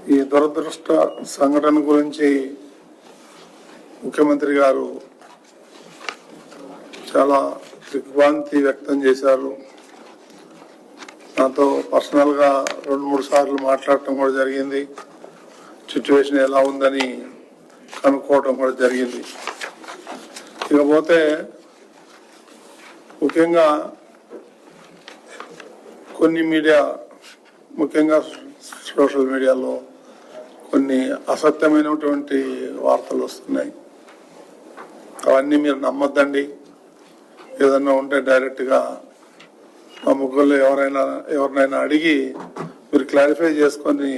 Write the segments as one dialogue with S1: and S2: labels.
S1: ఈ దురదృష్ట సంఘటన గురించి ముఖ్యమంత్రి గారు చాలా దిగ్భ్రాంతి వ్యక్తం చేశారు. నాతో పర్సనల్గా 2-3 సార్లు మాట్లాడటం కూడా జరిగింది. సిచ్యువేషన్ ఎలా ఉందని కనుక్కోవటం కూడా జరిగింది. ఇకపోతే ముఖ్యంగా కొన్ని మీడియా, ముఖ్యంగా సోషల్ మీడియాలో కొన్ని అసత్యమైనటువంటి వార్తలు వస్తున్నాయి. అవన్నీ మీరు నమ్మొద్దండి. ఏదన్నా ఉంటే డైరెక్ట్గా మా ముగ్గురు ఎవరినైనా అడిగి మీరు క్లారిఫై చేసుకొని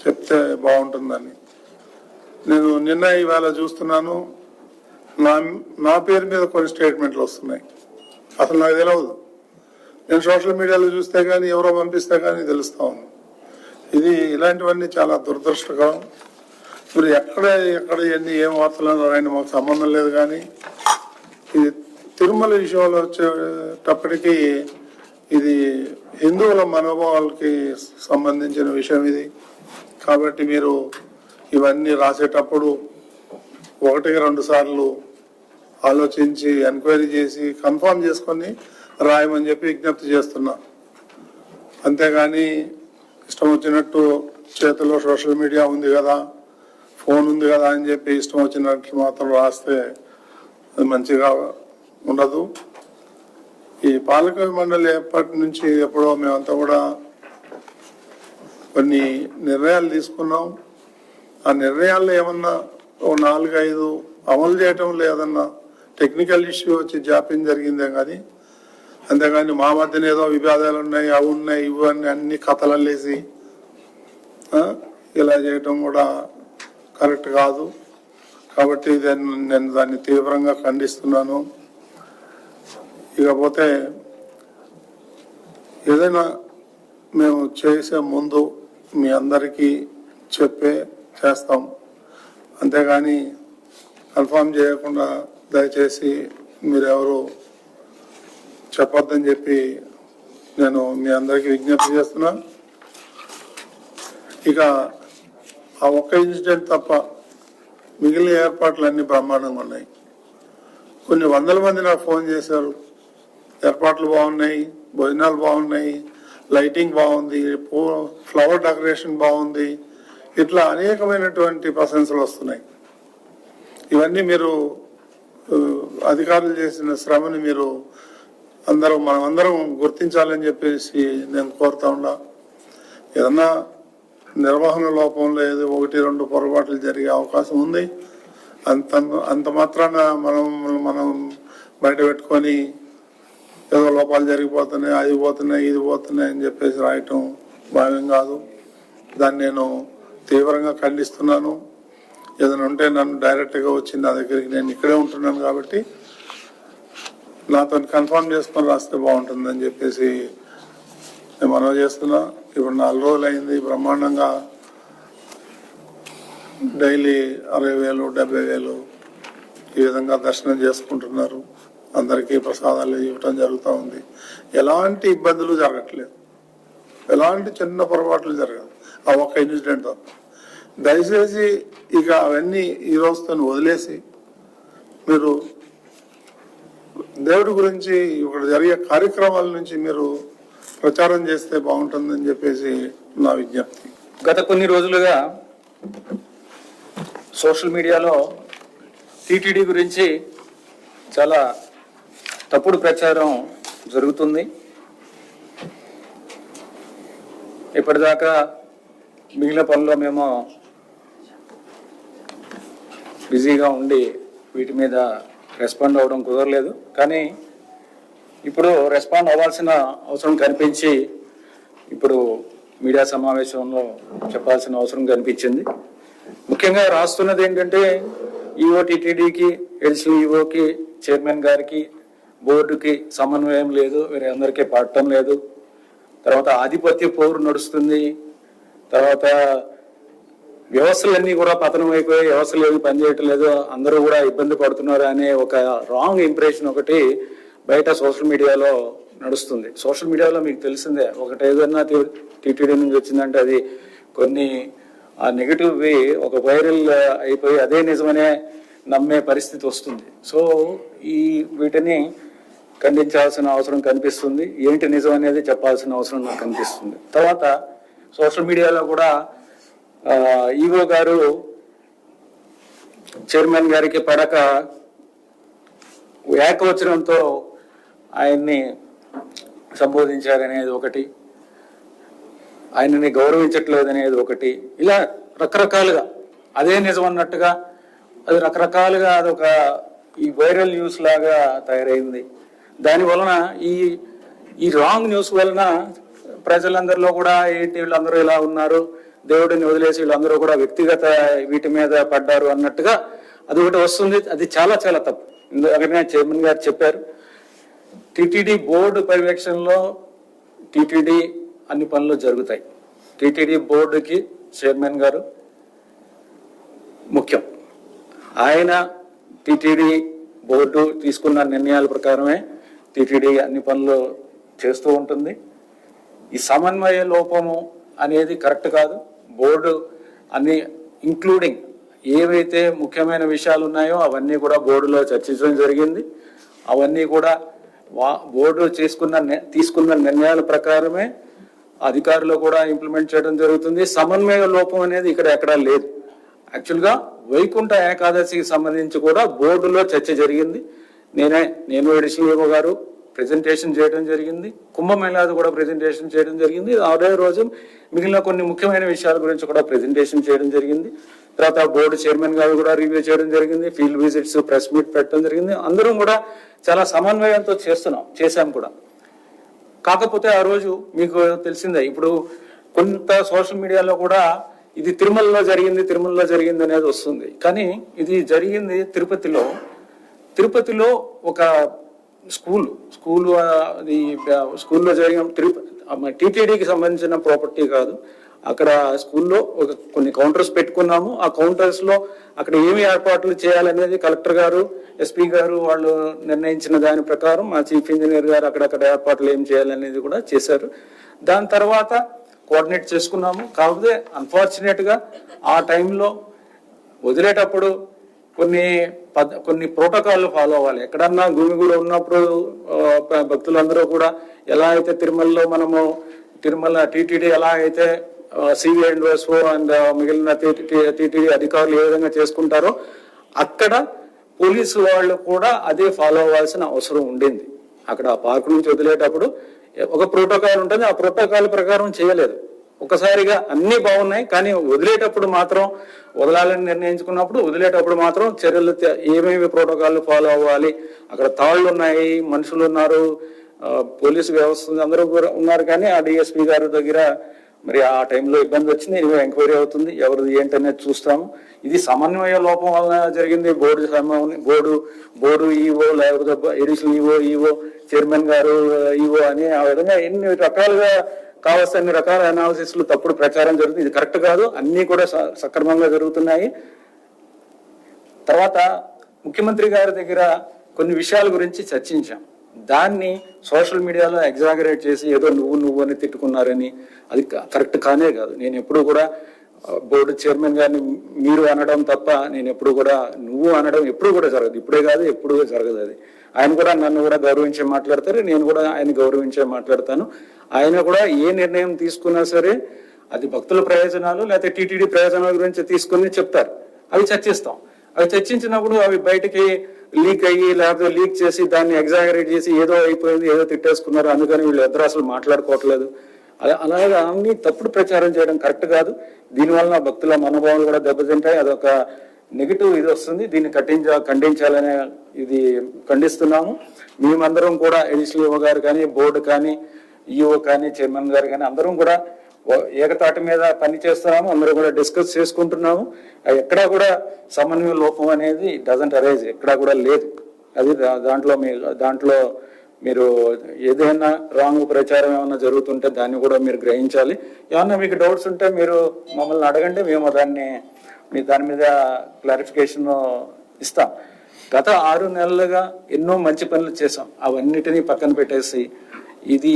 S1: చెప్తే బాగుంటుందని. నేను నిన్న ఇవాళ చూస్తున్నాను, నా పేరు మీద కొన్ని స్టేట్మెంట్లు వస్తున్నాయి. అసలు నాకు తెలియదు. నేను సోషల్ మీడియాలో చూస్తే కానీ ఎవరో పంపిస్తే కానీ తెలుస్తా ఉంది. ఇలాంటివన్నీ చాలా దురదృష్టకరం. మీరు ఎక్కడ ఎన్ని ఏం వార్తలు ఆయన మాకు సంబంధం లేదు. కానీ ఇది తిరుమల విషయంలో వచ్చేటప్పటికీ ఇది హిందువుల మనోభావాలకి సంబంధించిన విషయం ఇది. కాబట్టి మీరు ఇవన్నీ రాసేటప్పుడు 1-2 సార్లు ఆలోచించి ఎంక్వైరీ చేసి కన్ఫర్మ్ చేసుకొని రాయమని చెప్పి విజ్ఞప్తి చేస్తున్నా. అంతేగాని ఇష్టం వచ్చినట్టు చేతిలో సోషల్ మీడియా ఉంది కదా, ఫోన్ ఉంది కదా అని చెప్పి ఇష్టం వచ్చినట్టు మాత్రం రాస్తే అది మంచిగా ఉండదు. ఈ పాలక మండలి ఎప్పటి నుంచి ఎప్పుడో మేమంతా కూడా కొన్ని నిర్ణయాలు తీసుకున్నాం. ఆ నిర్ణయాల్లో ఏమన్నా 4-5 అమలు చేయటం లేదన్నా టెక్నికల్ ఇష్యూ వచ్చి జాప్యం జరిగిందే కానీ, అంతేగాని మా మధ్యన ఏదో వివాదాలు ఉన్నాయి, అవి ఉన్నాయి, ఇవి అన్ని కథలల్లేసి ఇలా చేయటం కూడా కరెక్ట్ కాదు. కాబట్టి నేను దాన్ని తీవ్రంగా ఖండిస్తున్నాను. ఇకపోతే ఏదైనా మేము చేసే ముందు మీ అందరికీ చేస్తాం. అంతేగాని కన్ఫర్మ్ చేయకుండా దయచేసి మీరెవరు చెప్పొద్దని చెప్పి నేను మీ అందరికీ విజ్ఞప్తి చేస్తున్నా. ఇక ఆ ఒక్క ఇన్సిడెంట్ తప్ప మిగిలిన ఏర్పాట్లు అన్ని బ్రహ్మాండంగా ఉన్నాయి. కొన్ని వందల మంది నాకు ఫోన్ చేశారు, ఏర్పాట్లు బాగున్నాయి, భోజనాలు బాగున్నాయి, లైటింగ్ బాగుంది, ఫ్లవర్ డెకరేషన్ బాగుంది, ఇట్లా అనేకమైనటువంటి ప్రశంసలు వస్తున్నాయి. ఇవన్నీ మీరు అధికారులు చేసిన శ్రమని మీరు మనమందరం గుర్తించాలని చెప్పేసి నేను కోరుతా ఉన్నా. ఏదన్నా నిర్వహణ లోపంలో ఏదో 1-2 పొరపాట్లు జరిగే అవకాశం ఉంది. అంత మాత్రాన మనం బయట పెట్టుకొని ఏదో లోపాలు జరిగిపోతున్నాయి, అది పోతున్నాయి, ఇది పోతున్నాయి అని చెప్పేసి రాయటం భావ్యం కాదు. దాన్ని నేను తీవ్రంగా ఖండిస్తున్నాను. ఏదైనా ఉంటే నన్ను డైరెక్ట్గా వచ్చి నా దగ్గరికి, నేను ఇక్కడే ఉంటున్నాను కాబట్టి నాతో కన్ఫర్మ్ చేసుకొని రాస్తే బాగుంటుందని చెప్పేసి నేను మనవి చేస్తున్నా. ఇప్పుడు 4 రోజులు అయింది, బ్రహ్మాండంగా డైలీ 60,000, 70,000 ఈ విధంగా దర్శనం చేసుకుంటున్నారు. అందరికీ ప్రసాదాలు ఇవ్వటం జరుగుతూ ఉంది. ఎలాంటి ఇబ్బందులు జరగట్లేదు, ఎలాంటి చిన్న పొరపాట్లు జరగదు. ఆ ఒక్క ఇన్సిడెంట్ తప్ప. దయచేసి ఇక అవన్నీ ఈ రోజుతో వదిలేసి మీరు దేవుడి గురించి ఇక్కడ జరిగే కార్యక్రమాల నుంచి మీరు ప్రచారం చేస్తే బాగుంటుందని చెప్పేసి నా విజ్ఞప్తి.
S2: గత కొన్ని రోజులుగా సోషల్ మీడియాలో టీటీడీ గురించి చాలా తప్పుడు ప్రచారం జరుగుతుంది. ఇప్పటిదాకా మిగిలిన పనుల్లో మేము బిజీగా ఉండి వీటి మీద రెస్పాండ్ అవ్వడం కుదరలేదు. కానీ ఇప్పుడు రెస్పాండ్ అవ్వాల్సిన అవసరం కనిపించి ఇప్పుడు మీడియా సమావేశంలో చెప్పాల్సిన అవసరం కనిపించింది. ముఖ్యంగా రాస్తున్నది ఏంటంటే ఈఓ టీటీడీకి, ఎల్సీఈఓకి, చైర్మన్ గారికి, బోర్డుకి సమన్వయం లేదు, వేరే అందరికీ పడటం లేదు. తర్వాత ఆధిపత్య పోరు నడుస్తుంది. తర్వాత వ్యవస్థలన్నీ కూడా పతనం అయిపోయి, వ్యవస్థలు ఏమి పనిచేయటం లేదు, అందరూ కూడా ఇబ్బంది పడుతున్నారు అనే ఒక రాంగ్ ఇంప్రెషన్ ఒకటి బయట సోషల్ మీడియాలో నడుస్తుంది. సోషల్ మీడియాలో మీకు తెలిసిందే, ఒకటి ఏదన్నా టీటీడీ నుంచి వచ్చిందంటే అది కొన్ని ఆ నెగిటివ్ వే ఒక వైరల్ అయిపోయి అదే నిజమనే నమ్మే పరిస్థితి వస్తుంది. సో వీటిని ఖండించాల్సిన అవసరం కనిపిస్తుంది. ఏంటి నిజం అనేది చెప్పాల్సిన అవసరం నాకు కనిపిస్తుంది. తర్వాత సోషల్ మీడియాలో కూడా ఈవో గారు చైర్మన్ గారికి పడక ఏకవచనంతో ఆయన్ని సంబోధించారనేది ఒకటి, ఆయనని గౌరవించట్లేదు అనేది ఒకటి, ఇలా రకరకాలుగా అదే నిజం అన్నట్టుగా అది రకరకాలుగా అదొక ఈ వైరల్ న్యూస్ లాగా తయారైంది. దాని వలన ఈ రాంగ్ న్యూస్ వలన ప్రజలందరిలో కూడా ఏంటి వీళ్ళందరూ ఇలా ఉన్నారు, దేవుడిని వదిలేసి వీళ్ళందరూ కూడా వ్యక్తిగత వీటి మీద పడ్డారు అన్నట్టుగా అది ఒకటి వస్తుంది. అది చాలా చాలా తప్పు. ఎందుకంటే చైర్మన్ గారు చెప్పారు, టిటిడి బోర్డు పర్యవేక్షణలో టిటిడి అన్ని పనులు జరుగుతాయి. టిటిడి బోర్డుకి చైర్మన్ గారు ముఖ్యం. ఆయన టిటిడి బోర్డు తీసుకున్న నిర్ణయాల ప్రకారమే టిటిడి అన్ని పనులు చేస్తూ ఉంటుంది. ఈ సమన్వయ లోపము అనేది కరెక్ట్ కాదు. బోర్డు అన్ని ఇంక్లూడింగ్ ఏవైతే ముఖ్యమైన విషయాలు ఉన్నాయో అవన్నీ కూడా బోర్డులో చర్చించడం జరిగింది. అవన్నీ కూడా బోర్డు తీసుకున్న నిర్ణయాల ప్రకారమే అధికారులు కూడా ఇంప్లిమెంట్ చేయడం జరుగుతుంది. సమన్వయ లోపం అనేది ఇక్కడ ఎక్కడా లేదు. యాక్చువల్గా వైకుంఠ ఏకాదశికి సంబంధించి కూడా బోర్డులో చర్చ జరిగింది. నేను ఎడిషనల్ గారు ప్రెజెంటేషన్ చేయడం జరిగింది. కుంభమేళాది కూడా ప్రెజెంటేషన్ చేయడం జరిగింది. అదే రోజు మిగిలిన కొన్ని ముఖ్యమైన విషయాల గురించి కూడా ప్రెజెంటేషన్ చేయడం జరిగింది. తర్వాత బోర్డు చైర్మన్ గారు కూడా రివ్యూ చేయడం జరిగింది. ఫీల్డ్ విజిట్స్, ప్రెస్ మీట్ పెట్టడం జరిగింది. అందరం కూడా చాలా సమన్వయంతో చేశాం కూడా. కాకపోతే ఆ రోజు మీకు తెలిసిందే, ఇప్పుడు కొంత సోషల్ మీడియాలో కూడా ఇది తిరుమలలో జరిగింది అనేది వస్తుంది. కానీ ఇది జరిగింది తిరుపతిలో ఒక స్కూల్లో జరిగిన టీటీడీకి సంబంధించిన ప్రాపర్టీ కాదు. అక్కడ స్కూల్లో కొన్ని కౌంటర్స్ పెట్టుకున్నాము. ఆ కౌంటర్స్ లో అక్కడ ఏమి ఏర్పాట్లు చేయాలనేది కలెక్టర్ గారు, ఎస్పీ గారు వాళ్ళు నిర్ణయించిన దాని ప్రకారం మా చీఫ్ ఇంజనీర్ గారు అక్కడక్కడ ఏర్పాట్లు ఏం చేయాలనేది కూడా చేశారు. దాని తర్వాత కోఆర్డినేట్ చేసుకున్నాము. కాకపోతే అన్ఫార్చునేట్ గా ఆ టైంలో వదిలేటప్పుడు కొన్ని ప్రోటోకాల్ ఫాలో అవ్వాలి. ఎక్కడన్నా గుమిగూడ ఉన్నప్పుడు భక్తులందరూ కూడా ఎలా అయితే తిరుమల టీటీడీ ఎలా అయితే సివి అండ్ ఎస్ఓ అండ్ మిగిలిన టీటీడీ అధికారులు ఏ విధంగా చేసుకుంటారో అక్కడ పోలీసు వాళ్ళు కూడా అదే ఫాలో అవ్వాల్సిన అవసరం ఉండింది. అక్కడ పార్క్ నుంచి వదిలేటప్పుడు ఒక ప్రోటోకాల్ ఉంటుంది. ఆ ప్రోటోకాల్ ప్రకారం చేయలేదు. ఒకసారిగా అన్ని బాగున్నాయి, కానీ వదిలేటప్పుడు మాత్రం వదలాలని నిర్ణయించుకున్నప్పుడు వదిలేటప్పుడు మాత్రం చర్యలు ఏమేమి ప్రోటోకాల్ ఫాలో అవ్వాలి, అక్కడ తాళ్ళు ఉన్నాయి, మనుషులు ఉన్నారు, పోలీసు వ్యవస్థ అందరూ ఉన్నారు. కానీ ఆ డిఎస్పీ గారి దగ్గర మరి ఆ టైంలో ఇబ్బంది వచ్చింది. ఎంక్వైరీ అవుతుంది, ఎవరిది ఏంటనేది చూస్తాము. ఇది సమన్వయ లోపం వల్ల జరిగింది. బోర్డు ఈవో లేకపోతే ఎడిషనల్ ఈవో చైర్మన్ గారు ఈవో అని ఆ విధంగా ఎన్ని రకాలుగా కావాల్సిన అన్ని రకాల అనాలిసిస్లు తప్పుడు ప్రచారం జరుగుతుంది. ఇది కరెక్ట్ కాదు. అన్ని కూడా సక్రమంగా జరుగుతున్నాయి. తర్వాత ముఖ్యమంత్రి గారి దగ్గర కొన్ని విషయాల గురించి చర్చించాం. దాన్ని సోషల్ మీడియాలో ఎగ్జాగరేట్ చేసి ఏదో నువ్వు అని తిట్టుకున్నారని అది కరెక్ట్ కానే కాదు. నేను ఎప్పుడు కూడా బోర్డు చైర్మన్ గారిని మీరు అనడం తప్ప నేను ఎప్పుడు కూడా నువ్వు అనడం ఎప్పుడు కూడా జరగదు. ఇప్పుడే కాదు, ఎప్పుడు జరగదు. అది ఆయన కూడా నన్ను కూడా గౌరవించే మాట్లాడతారు, నేను కూడా ఆయన గౌరవించే మాట్లాడతాను. ఆయన కూడా ఏ నిర్ణయం తీసుకున్నా సరే అది భక్తుల ప్రయోజనాలు లేకపోతే టీటీడీ ప్రయోజనాల గురించి తీసుకుని చెప్తారు. అవి చర్చిస్తాం. అవి చర్చించినప్పుడు అవి బయటకి లీక్ అయ్యి లేకపోతే లీక్ చేసి దాన్ని ఎగ్జాగరేట్ చేసి ఏదో అయిపోయింది, ఏదో తిట్టేసుకున్నారు, అందుకని వీళ్ళు ఇద్దరు అసలు మాట్లాడుకోవట్లేదు, అలాగా అన్ని తప్పుడు ప్రచారం చేయడం కరెక్ట్ కాదు. దీనివల్ల భక్తుల మనోభావాలు కూడా దెబ్బతింటాయి. అదొక నెగిటివ్ ఇది వస్తుంది. దీన్ని ఖండించాలనే ఇది ఖండిస్తున్నాము. మేమందరం కూడా ఎడిషనల్ ఈవో గారు కానీ, బోర్డు కానీ, ఈఓ కానీ, చైర్మన్ గారు కానీ అందరం కూడా ఏకతాటి మీద పని చేస్తున్నాము. అందరూ కూడా డిస్కస్ చేసుకుంటున్నాము. ఎక్కడా కూడా సమన్వయ లోపం అనేది డజంట్ అరైజ్, ఎక్కడా కూడా లేదు. అది దాంట్లో మీరు ఏదైనా రాంగ్ ప్రచారం ఏమైనా జరుగుతుంటే దాన్ని కూడా మీరు గ్రహించాలి. ఏమన్నా మీకు డౌట్స్ ఉంటే మీరు మమ్మల్ని అడగండి, మేము దాని మీద క్లారిఫికేషన్ ఇస్తాం. గత 6 నెలలుగా ఎన్నో మంచి పనులు చేసాం. అవన్నిటినీ పక్కన పెట్టేసి ఇది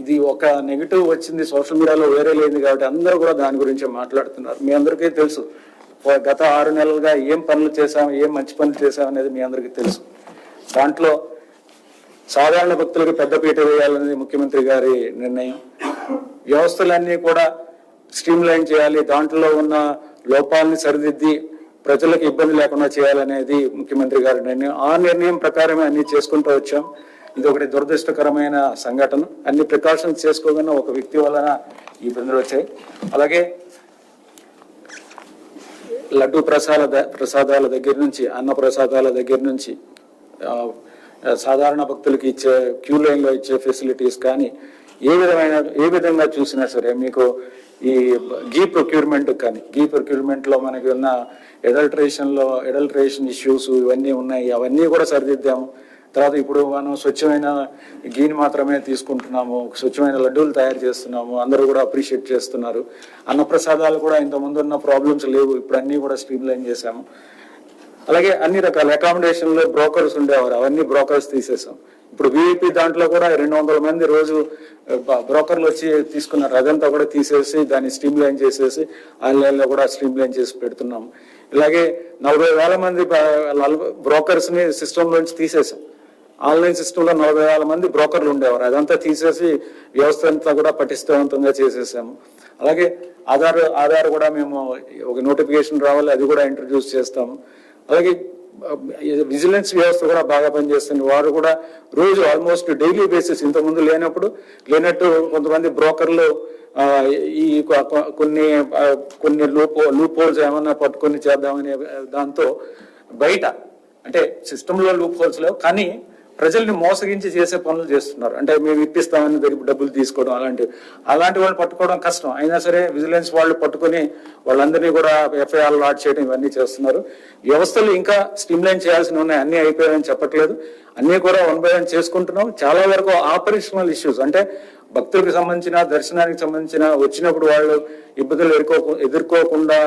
S2: ఇది ఒక నెగిటివ్ వచ్చింది సోషల్ మీడియాలో వేరే లేదు కాబట్టి అందరూ కూడా దాని గురించి మాట్లాడుతున్నారు. మీ అందరికీ తెలుసు గత 6 నెలలుగా ఏం పనులు చేశాం, ఏం మంచి పనులు చేశాం అనేది మీ అందరికీ తెలుసు. దాంట్లో సాధారణ భక్తులకు పెద్దపీట వేయాలనేది ముఖ్యమంత్రి గారి నిర్ణయం. వ్యవస్థలన్నీ కూడా స్ట్రీమ్ లైన్ చేయాలి, దాంట్లో ఉన్న లోపాలని సరిదిద్ది ప్రజలకు ఇబ్బంది లేకుండా చేయాలనేది ముఖ్యమంత్రి గారి నిర్ణయం. ఆ నిర్ణయం ప్రకారమే అన్ని చేసుకుంటూ వచ్చాం. ఇది ఒకటి దురదృష్టకరమైన సంఘటన. అన్ని ప్రికాషన్స్ చేసుకోగానే ఒక వ్యక్తి వలన ఈ ఇబ్బందులు వచ్చాయి. అలాగే లడ్డు ప్రసాదాల దగ్గర నుంచి, అన్న ప్రసాదాల దగ్గర నుంచి, సాధారణ భక్తులకి ఇచ్చే క్యూ లైన్ లో ఇచ్చే ఫెసిలిటీస్ కానీ ఏ విధంగా చూసినా సరే, మీకు ఈ గీ ప్రొక్యూర్మెంట్ కానీ, గీ ప్రొక్యూర్మెంట్ లో మనకి ఉన్న ఎడల్ట్రేషన్ ఇష్యూస్ ఇవన్నీ ఉన్నాయి, అవన్నీ కూడా సరిదిద్దాము. తర్వాత ఇప్పుడు మనం స్వచ్ఛమైన గీని మాత్రమే తీసుకుంటున్నాము, స్వచ్ఛమైన లడ్డూలు తయారు చేస్తున్నాము, అందరూ కూడా అప్రిషియేట్ చేస్తున్నారు. అన్నప్రసాదాలు కూడా ఇంత ముందు ఉన్న ప్రాబ్లమ్స్ లేవు, ఇప్పుడు అన్ని కూడా స్ట్రీమ్ లైన్ చేశాము. అలాగే అన్ని రకాల అకామిడేషన్ లో బ్రోకర్స్ ఉండేవారు, అవన్నీ బ్రోకర్స్ తీసేసాం. ఇప్పుడు విఐపి దాంట్లో కూడా 200 మంది రోజు బ్రోకర్లు వచ్చి తీసుకున్నారు, అదంతా కూడా తీసేసి దాన్ని స్ట్రీమ్ లైన్ చేసేసి ఆన్లైన్ లో కూడా స్ట్రీమ్ లైన్ చేసి పెడుతున్నాం. ఇలాగే 40,000 మంది బ్రోకర్స్ ని సిస్టమ్ నుంచి తీసేసాం. ఆన్లైన్ సిస్టమ్ లో 40,000 మంది బ్రోకర్లు ఉండేవారు, అదంతా తీసేసి వ్యవస్థ అంతా కూడా పటిష్టవంతంగా చేసేసాము. అలాగే ఆధార్ కూడా మేము ఒక నోటిఫికేషన్ రావాలి, అది కూడా ఇంట్రడ్యూస్ చేస్తాము. అలాగే విజిలెన్స్ వ్యవస్థ కూడా బాగా పనిచేస్తుంది. వారు కూడా రోజు ఆల్మోస్ట్ డైలీ బేసిస్, ఇంతకుముందు లేనట్టు కొంతమంది బ్రోకర్లు ఈ కొన్ని లూప్ హోల్స్ ఏమన్నా పట్టుకొని చేద్దామనే దాంతో బయట, అంటే సిస్టమ్ లో లూప్ హోల్స్ లేవు కానీ ప్రజల్ని మోసగించి చేసే పనులు చేస్తున్నారు. అంటే మేము ఇప్పిస్తామని డబ్బులు తీసుకోవడం, అలాంటి వాళ్ళు పట్టుకోవడం కష్టం. అయినా సరే విజిలెన్స్ వాళ్ళు పట్టుకొని వాళ్ళందరినీ కూడా ఎఫ్ఐఆర్ లాడ్ చేయడం ఇవన్నీ చేస్తున్నారు. వ్యవస్థలు ఇంకా స్ట్రీమ్ లైన్ చేయాల్సి ఉన్నాయి, అన్ని అయిపోయాయని చెప్పట్లేదు, అన్ని కూడా 1 by 1 చేసుకుంటున్నాం. చాలా వరకు ఆపరేషనల్ ఇష్యూస్, అంటే భక్తులకు సంబంధించిన, దర్శనానికి సంబంధించిన వచ్చినప్పుడు వాళ్ళు ఇబ్బందులు ఎదుర్కోకుండా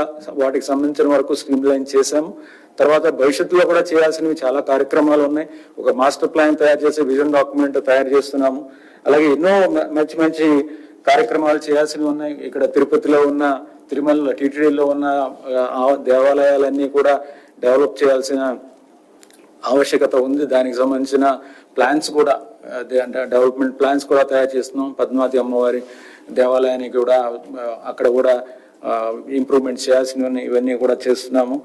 S2: వాటికి సంబంధించిన వరకు స్ట్రీమ్ లైన్ చేశాము. తర్వాత భవిష్యత్తులో కూడా చేయాల్సినవి చాలా కార్యక్రమాలు ఉన్నాయి. ఒక మాస్టర్ ప్లాన్ తయారు చేసి విజన్ డాక్యుమెంట్ తయారు చేస్తున్నాము. అలాగే ఎన్నో మంచి కార్యక్రమాలు చేయాల్సినవి ఉన్నాయి. ఇక్కడ తిరుపతిలో ఉన్న, తిరుమల టీటీడీలో ఉన్న దేవాలయాలన్నీ కూడా డెవలప్ చేయాల్సిన ఆవశ్యకత ఉంది. దానికి సంబంధించిన ప్లాన్స్ కూడా, డెవలప్మెంట్ ప్లాన్స్ కూడా తయారు చేస్తున్నాం. పద్మావతి అమ్మవారి దేవాలయానికి కూడా అక్కడ కూడా ఇంప్రూవ్మెంట్ చేయాల్సినవి ఇవన్నీ కూడా చేస్తున్నాము.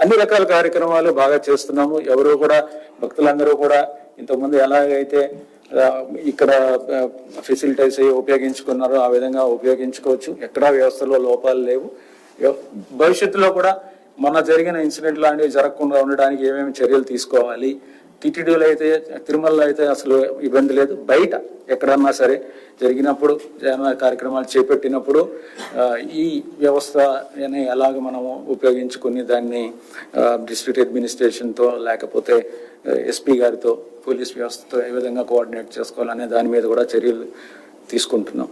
S2: అన్ని రకాల కార్యక్రమాలు బాగా చేస్తున్నాము. ఎవరు కూడా, భక్తులందరూ కూడా ఇంతకుముందు ఎలాగైతే ఇక్కడ ఫెసిలిటీస్ ఉపయోగించుకున్నారో ఆ విధంగా ఉపయోగించుకోవచ్చు. ఎక్కడా వ్యవస్థలో లోపాలు లేవు. భవిష్యత్తులో కూడా మొన్న జరిగిన ఇన్సిడెంట్ లాంటివి జరగకుండా ఉండడానికి ఏమేమి చర్యలు తీసుకోవాలి, టీటీడీలో అయితే, తిరుమలలో అయితే అసలు ఇబ్బంది లేదు. బయట ఎక్కడన్నా సరే జరిగినప్పుడు, ఏమైనా కార్యక్రమాలు చేపట్టినప్పుడు ఈ వ్యవస్థని ఎలాగ మనము ఉపయోగించుకుని దాన్ని డిస్ట్రిక్ట్ అడ్మినిస్ట్రేషన్తో లేకపోతే ఎస్పీ గారితో, పోలీస్ వ్యవస్థతో ఏ విధంగా కోఆర్డినేట్ చేసుకోవాలనే దాని మీద కూడా చర్యలు తీసుకుంటున్నాం.